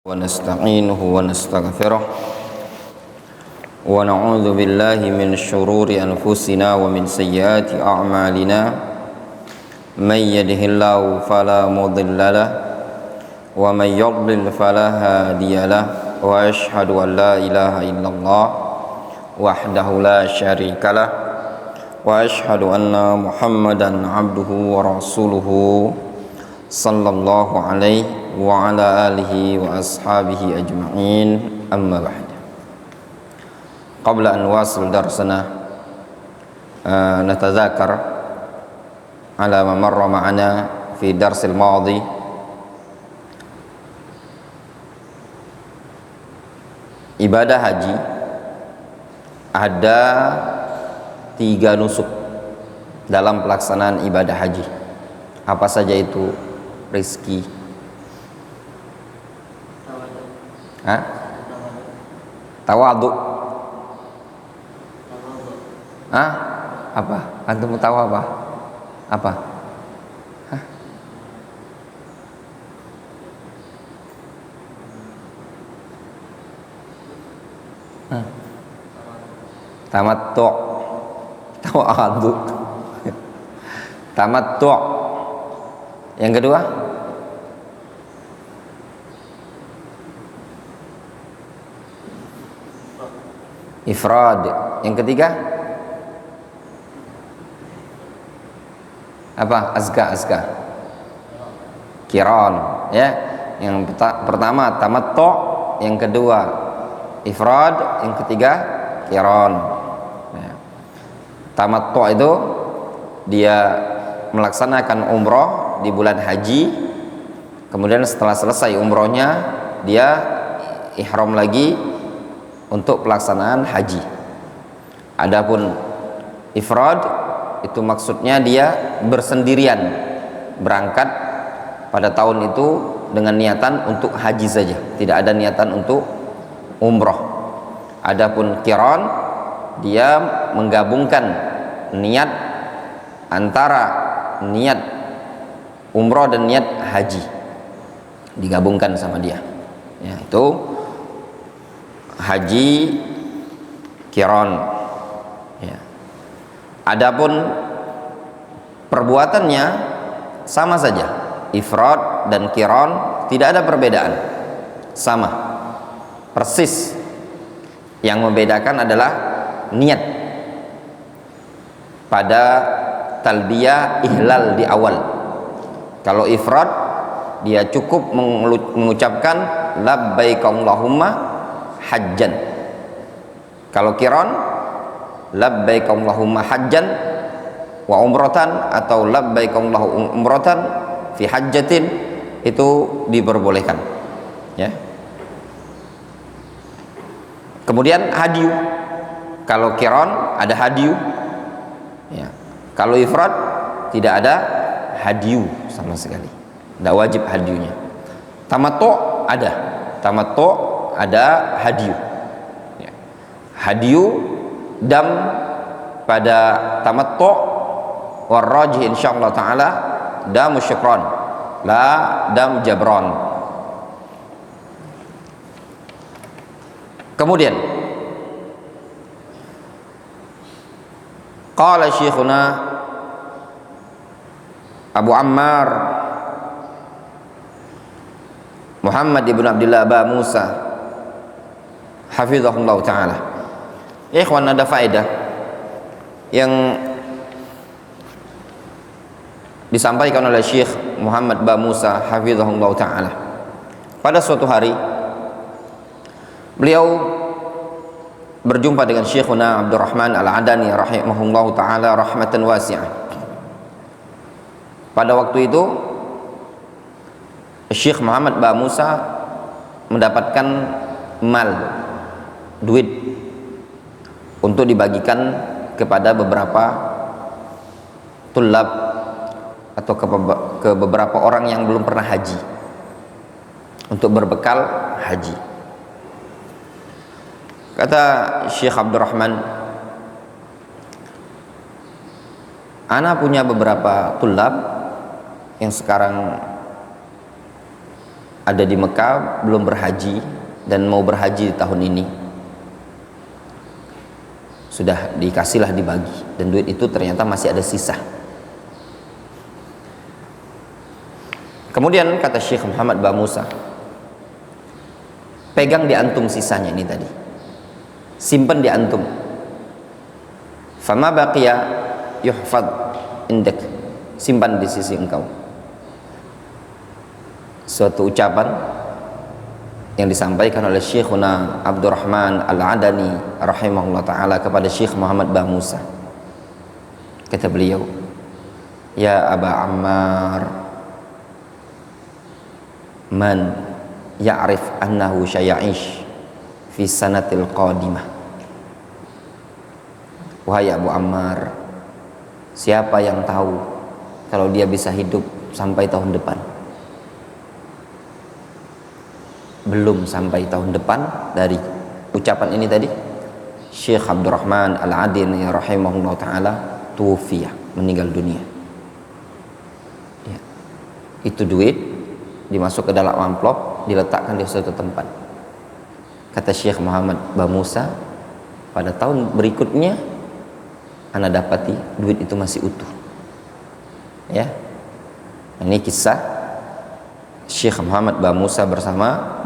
ونستعينه ونستغفره ونعوذ بالله من شرور أنفسنا ومن سيئات أعمالنا من يهده الله فلا مضل له ومن يضلل فلا هادي له وأشهد أن لا إله إلا الله وحده لا شريك له وأشهد أن محمدا عبده ورسوله صلى الله عليه وعلى آله وأصحابه أجمعين أما بعد. قبل أن نواصل درسنا نتذاكر على ما مر معنا في الدرس الماضي. Ibadah haji ada 3 nusuk dalam pelaksanaan ibadah haji. Apa saja itu? Rizki, tawadu, apa? Antum tahu apa? Apa? Tamattu, tawadu, tamattu. Yang kedua, ifrad. Yang ketiga apa? Azka, qiran, ya. Yang pertama tamattu, yang kedua ifrad, yang ketiga qiran. Ya. Tamattu itu dia melaksanakan umroh di bulan haji, kemudian setelah selesai umrohnya dia ihram lagi untuk pelaksanaan haji. Adapun ifrad itu maksudnya dia bersendirian berangkat pada tahun itu dengan niatan untuk haji saja, tidak ada niatan untuk umroh. Adapun qiran dia menggabungkan niat antara niat umroh dan niat haji, digabungkan sama dia, ya, itu haji qiran, ya. Adapun perbuatannya sama saja, ifrad dan qiran tidak ada perbedaan, sama persis. Yang membedakan adalah niat pada talbiyah ihlal di awal. Kalau ifrad dia cukup mengucapkan labbaik Allahumma hajjan. Kalau qiran labbaik Allahumma hajjan wa umratan atau labbaik Allahumma umratan fi hajjatin, itu diperbolehkan, ya. Kemudian hadiyu. Kalau qiran ada hadiyu, ya. Kalau ifrad tidak ada hadiyu sama sekali, tidak wajib hadiyunya. Tamattu ada hadiyu, ya. Hadiyu dam pada tamattu warrajih insyaallah taala dam syukran, la dam jabran. Kemudian qala syekhuna Abu Ammar Muhammad ibn Abdullah Aba Musa hafizahullah ta'ala. Ikhwan, ada faedah yang disampaikan oleh Syekh Muhammad Ba Musa hafizahullah ta'ala. Pada suatu hari beliau berjumpa dengan Syekhuna Abdurrahman Al-Adani rahimahullah ta'ala rahmatan wasi'ah. Pada waktu itu Syekh Muhammad Ba Musa mendapatkan duit untuk dibagikan kepada beberapa tulab atau ke beberapa orang yang belum pernah haji, untuk berbekal haji. Kata Syekh Abdurrahman, ana punya beberapa tulab yang sekarang ada di Mekah belum berhaji dan mau berhaji di tahun ini. Sudah dikasihlah, dibagi, dan duit itu ternyata masih ada sisa. Kemudian kata Syekh Muhammad Ba Musa, pegang di antum sisanya ini tadi, simpan di antum. Fama baqiya yuhfad indak, simpan di sisi engkau. Suatu ucapan yang disampaikan oleh Syekhuna Abdurrahman Al-Adani rahimahullah ta'ala kepada Syekh Muhammad Ba Musa. Kata beliau, ya Aba Ammar, man ya'rif annahu syaya'ish fi sanatil qadimah. Wahai Abu Ammar, siapa yang tahu kalau dia bisa hidup sampai tahun depan? Belum sampai tahun depan dari ucapan ini tadi, Syekh Abdurrahman Al-Adini rahimahullah ta'ala tuwfiya, meninggal dunia. Ya. Itu duit dimasuk ke dalam amplop, diletakkan di suatu tempat. Kata Syekh Muhammad Ba Musa, pada tahun berikutnya ana dapati duit itu masih utuh. Ya. Ini kisah Syekh Muhammad Ba Musa bersama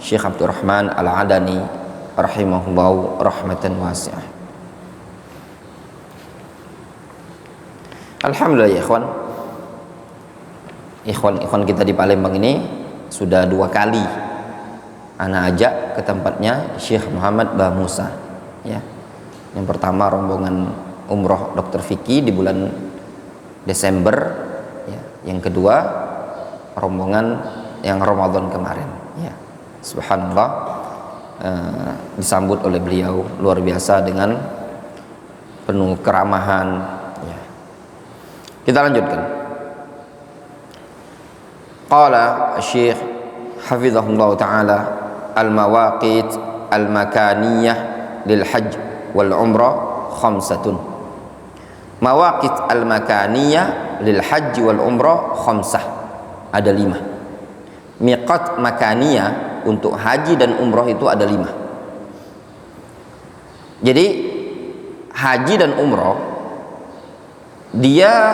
Syekh Abdurrahman Al-Adani rahimahullah rahmatan wasi'ah. Alhamdulillah ya ikhwan. Ikhwan kita di Palembang ini sudah 2 kali ana ajak ke tempatnya Syekh Muhammad Ba Musa, ya. Yang pertama rombongan umroh Dr. Vicky di bulan Desember, ya. Yang kedua rombongan yang Ramadan kemarin, ya. Subhanallah, disambut oleh beliau luar biasa dengan penuh keramahan, ya. Kita lanjutkan. Qala Syekh hafizahullah ta'ala al-mawaqit al-makaniyah lil hajj wal umrah khamsatun. Mawaqit al-makaniyah lil hajj wal umrah khamsah, ada 5. Miqat makaniyah untuk haji dan umroh itu ada 5. Jadi haji dan umroh dia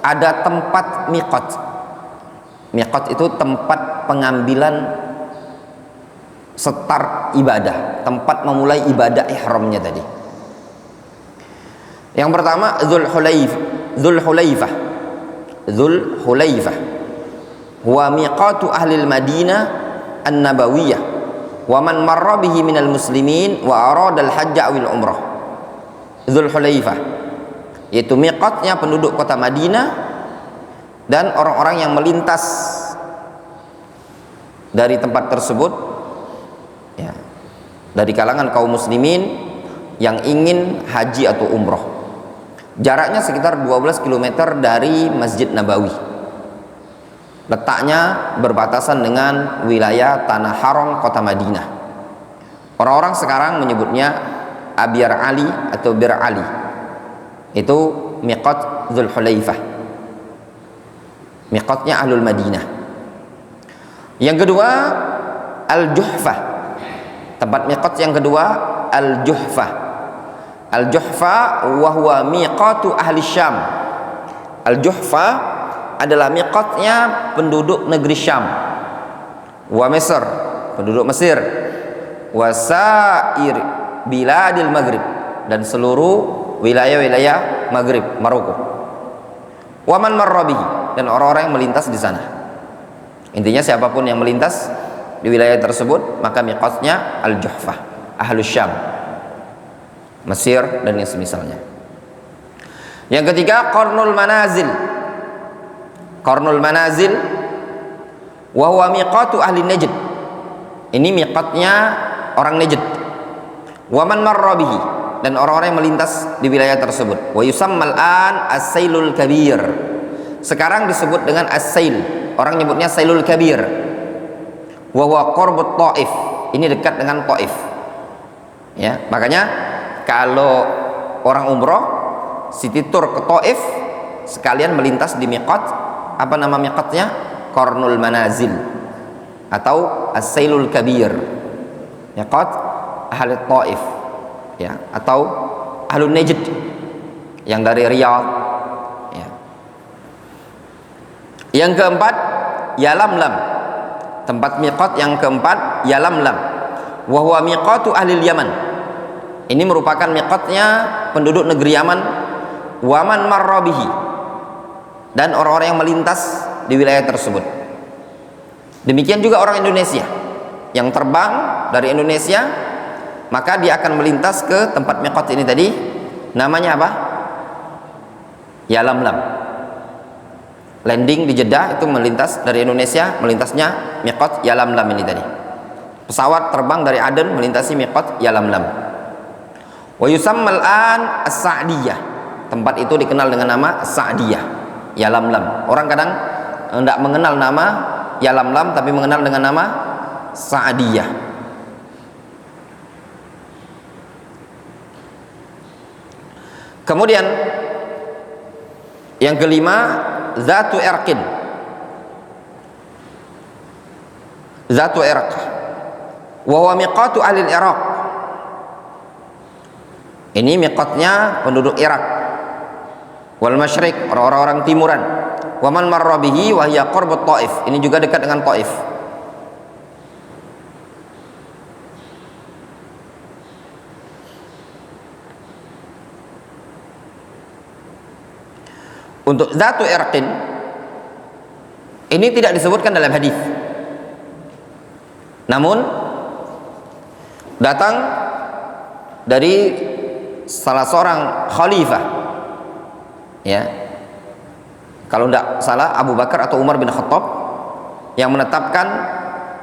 ada tempat miqat. Miqat itu tempat pengambilan start ibadah, tempat memulai ibadah ihramnya tadi. Yang pertama Dzul Hulaifah huwa miqatu ahli al-Madinah An-Nabawiyah wa man marra bihi minal muslimin wa arada al-hajj awil umrah. Dzul Hulaifah yaitu miqatnya penduduk kota Madinah dan orang-orang yang melintas dari tempat tersebut, ya, dari kalangan kaum muslimin yang ingin haji atau umrah. Jaraknya sekitar 12 km dari Masjid Nabawi. Letaknya berbatasan dengan wilayah Tanah Haram kota Madinah. Orang-orang sekarang menyebutnya Abyar Ali atau Bir Ali. Itu miqat Dzul Hulaifah, miqatnya Ahlul Madinah. Yang kedua Al-Juhfah, tempat miqat yang kedua Al-Juhfah. Al-Juhfah wa huwa miqatu ahli Syam. Al-Juhfah adalah miqatnya penduduk negeri Syam, wa Mesir, penduduk Mesir, wa sa'ir biladil Maghrib, dan seluruh wilayah-wilayah Maghrib, Maroko. Wa man marra bihi, dan orang-orang yang melintas di sana. Intinya siapapun yang melintas di wilayah tersebut maka miqatnya Al-Juhfah, Ahlus Syam, Mesir dan yang semisalnya. Yang ketiga Qarnul Manazil. Qarnul Manazil wa huwa miqatu ahli Najd. Ini miqatnya orang Najd. Wa man marra bihi, dan orang-orang yang melintas di wilayah tersebut. Wa yusammal an as-sailul kabir. Sekarang disebut dengan as-sail. Orang nyebutnya Sailul Kabir. Wa huwa qurbut Thaif. Ini dekat dengan Thaif. Ya, makanya kalau orang umroh city tour ke Thaif sekalian melintas di miqat. Apa nama miqatnya? Qarnul Manazil. atau As-Sailul Kabir, miqat ahli Taif, ya, atau Ahlun Najd yang dari Riyadh, ya. Yang keempat Yalamlam, tempat miqat yang keempat Yalamlam, wa huwa miqatu ahli Yaman. Ini merupakan miqatnya penduduk negeri Yaman, waman marra bihi, dan orang-orang yang melintas di wilayah tersebut. Demikian juga orang Indonesia yang terbang dari Indonesia, maka dia akan melintas ke tempat miqat ini tadi, namanya apa? Yalamlam. Landing di Jeddah itu melintas dari Indonesia, melintasnya miqat Yalamlam ini tadi. Pesawat terbang dari Aden melintasi miqat Yalamlam. Wa yusammal an As-Sa'diyah. Tempat itu dikenal dengan nama As-Sa'diyah, Yalamlam. Orang kadang tidak mengenal nama Yalamlam, tapi mengenal dengan nama Sa'diyah. Kemudian yang kelima Zatu Irqin. Zatu Irq wa huwa miqatu ahli Iraq. Ini miqatnya penduduk Irak wal Masyriq, orang-orang timuran. Wa man marra bihi wa hiya qurbu Taif. Ini juga dekat dengan Taif. Untuk Zatu Irqin ini tidak disebutkan dalam hadis, namun datang dari salah seorang khalifah, ya, kalau tidak salah Abu Bakar atau Umar bin Khattab, yang menetapkan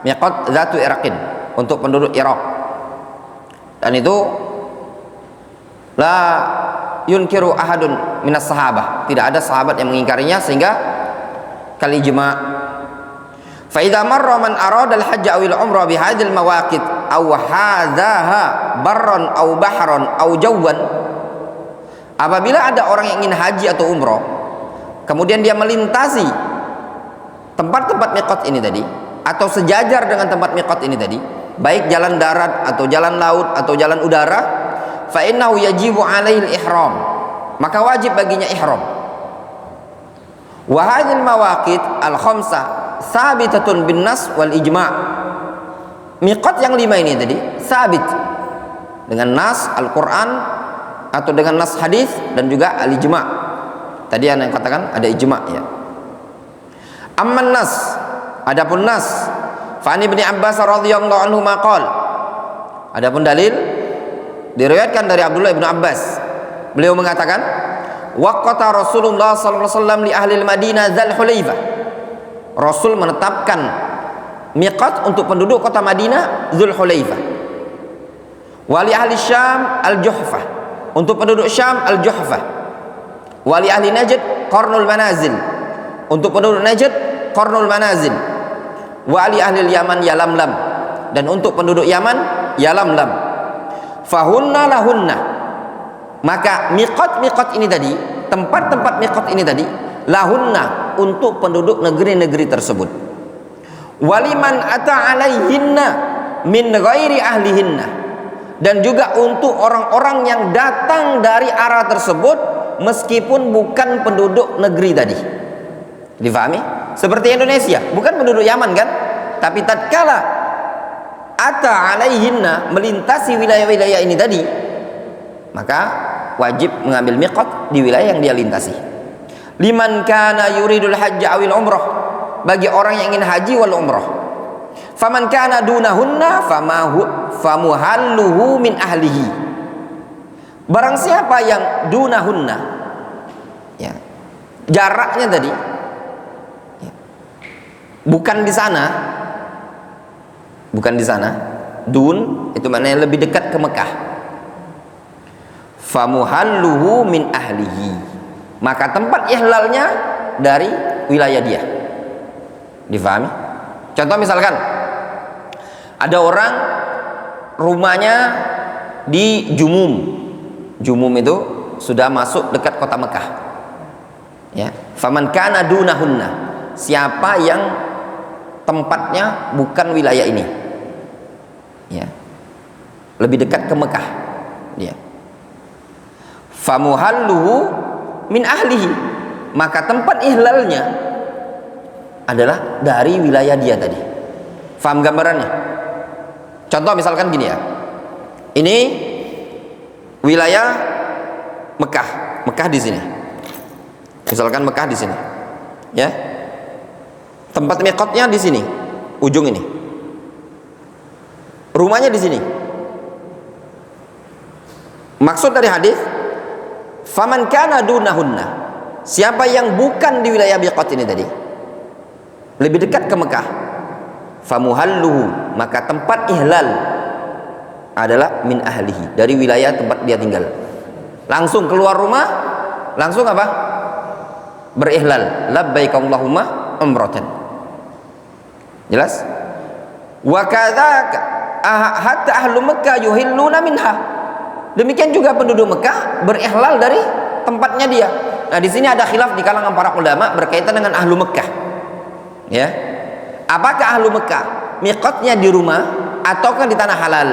miqat Zatu Irqin untuk penduduk Irak. Dan itu la yunkiru ahadun minas sahabah, tidak ada sahabat yang mengingkarinya, sehingga kal ijma'. Fa idza marra man arada al-hajj aw al-umrah bi hadhil mawaqit aw hadaha barran aw bahran aw jawwan, apabila ada orang yang ingin haji atau umrah kemudian dia melintasi tempat-tempat miqat ini tadi, atau sejajar dengan tempat miqat ini tadi, baik jalan darat atau jalan laut atau jalan udara, fa innahu yajibu alaihi al-ihram, maka wajib baginya ihram. Wa hadhil mawaqit al-khamsah sabitatun bin nas wal ijma'. Miqat yang 5 ini tadi sabit dengan nas Al-Qur'an atau dengan nas hadis dan juga al-ijma'. Tadi yang katakan ada ijma', ya. Amman nas, adapun nas, fa an Ibnu Abbas radhiyallahu anhu maqal, adapun dalil diriwayatkan dari Abdullah bin Abbas, beliau mengatakan waqata Rasulullah sallallahu alaihi wasallam li ahli al-Madinah Dzul Hulaifah. Rasul menetapkan miqat untuk penduduk kota Madinah Dzul Hulaifah. Wa li ahli Syam al-Juhfah, untuk penduduk Syam al-Juhfah. Wa li ahli Najd Qarnul Manazil, untuk penduduk Najd Qarnul Manazil. Wa li ahli Yaman Yalamlam, dan untuk penduduk Yaman Yalamlam. Fahunna lahunna, maka miqat-miqat ini tadi, tempat-tempat miqat ini tadi, lahunna, untuk penduduk negeri-negeri tersebut. Waliman ata alaihinna min ghairi ahlihinna, dan juga untuk orang-orang yang datang dari arah tersebut meskipun bukan penduduk negeri tadi. Difahami? Seperti Indonesia, bukan penduduk Yaman kan? Tapi tatkala ata alaihinna, melintasi wilayah-wilayah ini tadi, maka wajib mengambil miqat di wilayah yang dia lintasi. Liman kana yuridul hajj awil umrah, bagi orang yang ingin haji wal umrah. Faman kana dunahunna famuhalluhu min ahlihi, barang siapa yang dunahunna, ya, jaraknya tadi, ya, bukan di sana, bukan di sana. Dun itu maknanya lebih dekat ke Mekah. Famuhalluhu min ahlihi, maka tempat ihlalnya dari wilayah dia. Difahami? Contoh misalkan ada orang rumahnya di Jumum. Jumum itu sudah masuk dekat kota Mekah, ya. Faman kana dunahunna, siapa yang tempatnya bukan wilayah ini, ya, lebih dekat ke Mekah, ya. Famuhalluhu min ahlihi, maka tempat ihlalnya adalah dari wilayah dia tadi. Faham gambarannya? Contoh misalkan gini ya, ini wilayah Mekah, Mekah di sini. Misalkan Mekah di sini, ya. Tempat miqatnya di sini, ujung ini. Rumahnya di sini. Maksud dari hadis, faman kana dunahunna, siapa yang bukan di wilayah miqat ini tadi, lebih dekat ke Mekah, famuhalluhu, maka tempat ihlal adalah min ahlihi, dari wilayah tempat dia tinggal. Langsung keluar rumah, langsung apa? Berihlal, labbaik Allahumma umratan. Jelas? Wa kadzaka hatta ahlu Makkah yuhilluna minha. Demikian juga penduduk Mekah berihlal dari tempatnya dia. Nah, di sini ada khilaf di kalangan para ulama berkaitan dengan ahlu Mekah. Ya. Apakah ahlu Mekah miqatnya di rumah ataukah di tanah halal?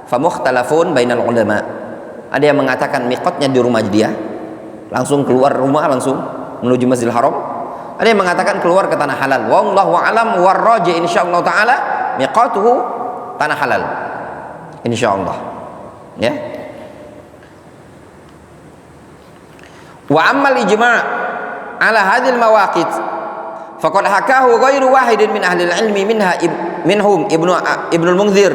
Famukhtalafun bainal ulama. Ada yang mengatakan miqatnya di rumah dia, langsung keluar rumah langsung menuju Masjidil Haram. Ada yang mengatakan keluar ke tanah halal. Wallahu a'lam warraji insyaallah taala miqatuhu tanah halal. Insyaallah. Ya. Wa ammal ijma' ala hadhil mawaqit faqad hakahu ghairu wahidin min ahli al-ilmi minhum Ibnul Munzir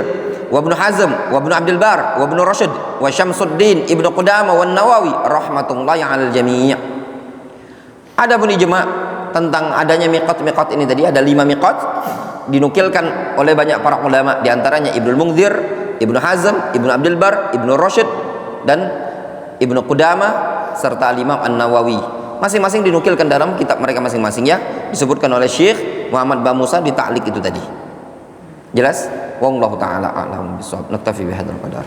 wa Ibnu Hazm wa Ibnu Abdul Bar wa Ibnu Rasyid wa Syamsuddin Ibnu Qudamah wa Nawawi rahmatullahi 'alal jami'. Adapun ijma' tentang adanya miqat-miqat ini tadi, ada 5 miqat dinukilkan oleh banyak para ulama, di antaranya Ibnul Munzir, Ibnu Hazm, Ibnu Abdul Bar, Ibnu Rasyid dan Ibnu Qudamah serta Imam An-Nawawi. Masing-masing dinukilkan dalam kitab mereka masing-masing, ya, disebutkan oleh Syekh Muhammad Ba Musa di ta'liq itu tadi. Jelas? Wallahu taala a'lam bissawab. Naktafi bihadzal qadar.